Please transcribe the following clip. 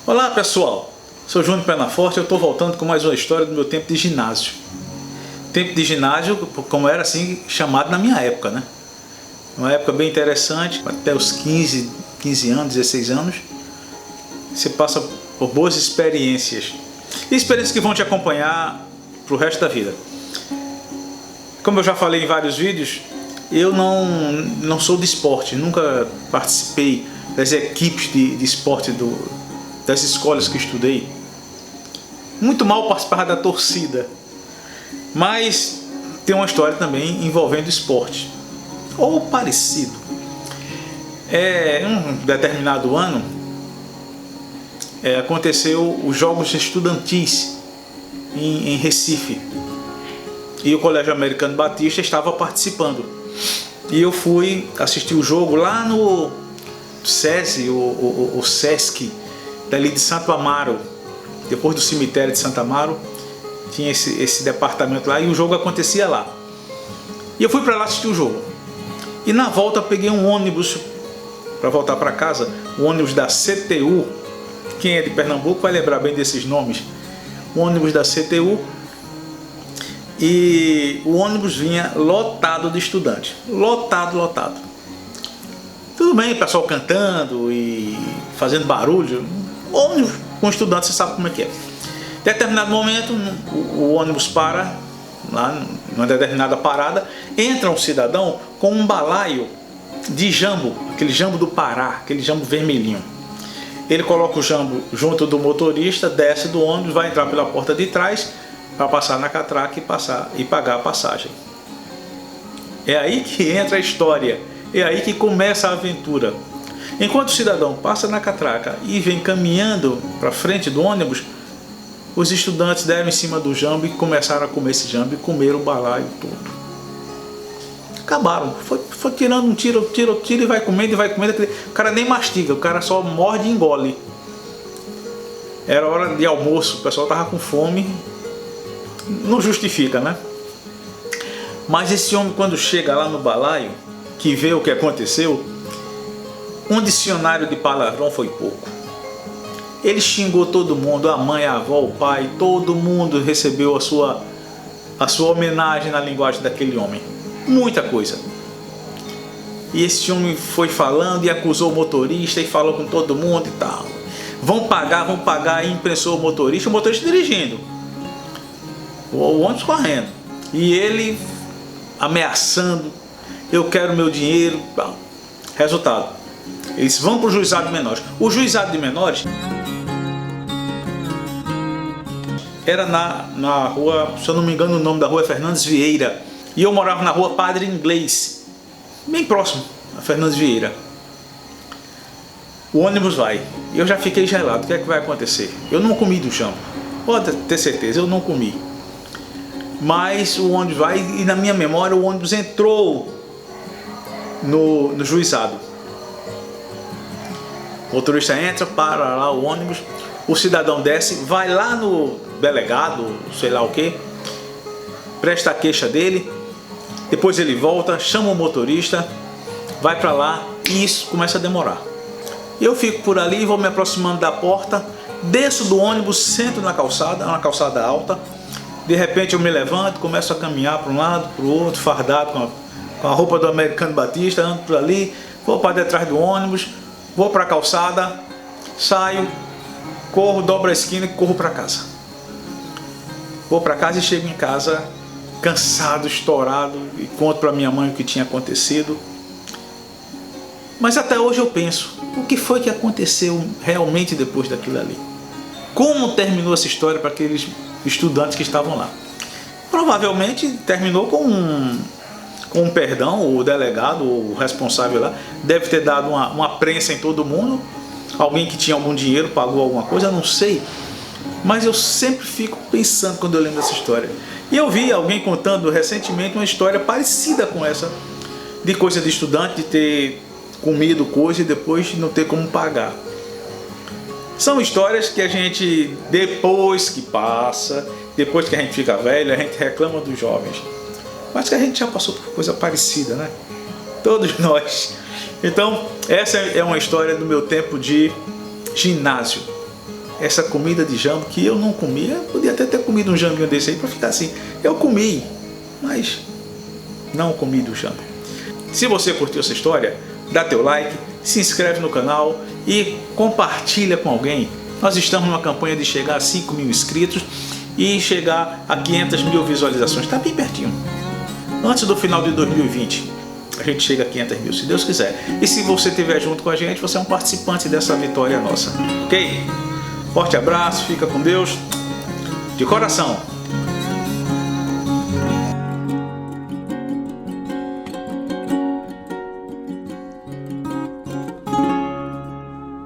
Olá pessoal, sou Júnior Penaforte e eu estou voltando com mais uma história do meu tempo de ginásio. Tempo de ginásio, como era assim chamado na minha época, né? Uma época bem interessante, até os 15 anos, 16 anos. Você passa por boas experiências. E experiências que vão te acompanhar para o resto da vida. Como eu já falei em vários vídeos, eu não sou de esporte, nunca participei das equipes de esporte das escolas que estudei. Muito mal participar da torcida, mas tem uma história também envolvendo esporte, ou parecido. Em um determinado ano, aconteceu os Jogos Estudantis em Recife, e o Colégio Americano Batista estava participando, e eu fui assistir o jogo lá no SESI, o Sesc, dali de Santo Amaro, depois do cemitério de Santo Amaro, tinha esse departamento lá, e o jogo acontecia lá. E eu fui para lá assistir o jogo. E na volta eu peguei um ônibus para voltar para casa, o ônibus da CTU. Quem é de Pernambuco vai lembrar bem desses nomes. O ônibus da CTU. E o ônibus vinha lotado de estudantes. Lotado. Tudo bem, o pessoal cantando e fazendo barulho. Ônibus com estudantes, você sabe como é que é. Em determinado momento, o ônibus para, lá numa determinada parada, entra um cidadão com um balaio de jambo, aquele jambo do Pará, aquele jambo vermelhinho. Ele coloca o jambo junto do motorista, desce do ônibus, vai entrar pela porta de trás para passar na catraca e pagar a passagem. É aí que entra a história, é aí que começa a aventura. Enquanto o cidadão passa na catraca e vem caminhando para frente do ônibus, os estudantes deram em cima do jambo e começaram a comer esse jambo e comeram o balaio todo. Acabaram, foi tirando um tiro e vai comendo. O cara nem mastiga, o cara só morde e engole. Era hora de almoço, o pessoal estava com fome, não justifica, né? Mas esse homem, quando chega lá no balaio, que vê o que aconteceu, um dicionário de palavrão foi pouco. Ele xingou todo mundo, a mãe, a avó, o pai, todo mundo recebeu a sua homenagem na linguagem daquele homem. Muita coisa. E esse homem foi falando e acusou o motorista e falou com todo mundo e tal. Vão pagar, e imprensou o motorista dirigindo. O ônibus correndo. E ele ameaçando, eu quero meu dinheiro. Resultado, eles vão para o juizado de menores. O juizado de menores era na rua, se eu não me engano o nome da rua é Fernandes Vieira. E eu morava na rua Padre Inglês, bem próximo a Fernandes Vieira. O ônibus vai, e eu já fiquei gelado. O que é que vai acontecer? Eu não comi do chão, pode ter certeza, eu não comi. Mas o ônibus vai, e na minha memória o ônibus entrou no juizado. O motorista entra, para lá o ônibus, o cidadão desce, vai lá no delegado, sei lá o que, presta a queixa dele, depois ele volta, chama o motorista, vai para lá e isso começa a demorar. Eu fico por ali, vou me aproximando da porta, desço do ônibus, sento na calçada, uma calçada alta. De repente eu me levanto, começo a caminhar para um lado, para o outro, fardado com a roupa do Americano Batista, ando por ali, vou para detrás do ônibus, vou para a calçada, saio, corro, dobro a esquina e corro para casa. Vou para casa e chego em casa cansado, estourado, e conto para minha mãe o que tinha acontecido. Mas até hoje eu penso, o que foi que aconteceu realmente depois daquilo ali? Como terminou essa história para aqueles estudantes que estavam lá? Provavelmente terminou com um perdão. O delegado, o responsável lá, deve ter dado uma prensa em todo mundo. Alguém que tinha algum dinheiro pagou alguma coisa, não sei. Mas eu sempre fico pensando quando eu lembro dessa história. E eu vi alguém contando recentemente uma história parecida com essa, de coisa de estudante, de ter comido coisa e depois não ter como pagar. São histórias que a gente, depois que passa, depois que a gente fica velho, a gente reclama dos jovens. Mas que a gente já passou por coisa parecida, né? Todos nós. Então, essa é uma história do meu tempo de ginásio. essa comida de jambo que eu não comia. Eu podia até ter comido um jambinho desse aí para ficar assim. Eu comi, mas não comi do jambo. Se você curtiu essa história, dá teu like, se inscreve no canal e compartilha com alguém. Nós estamos numa campanha de chegar a 5.000 inscritos e chegar a 500.000 visualizações. Está bem pertinho. Antes do final de 2020, a gente chega a 500.000, se Deus quiser. E se você estiver junto com a gente, você é um participante dessa vitória nossa. Ok? Forte abraço, fica com Deus, de coração.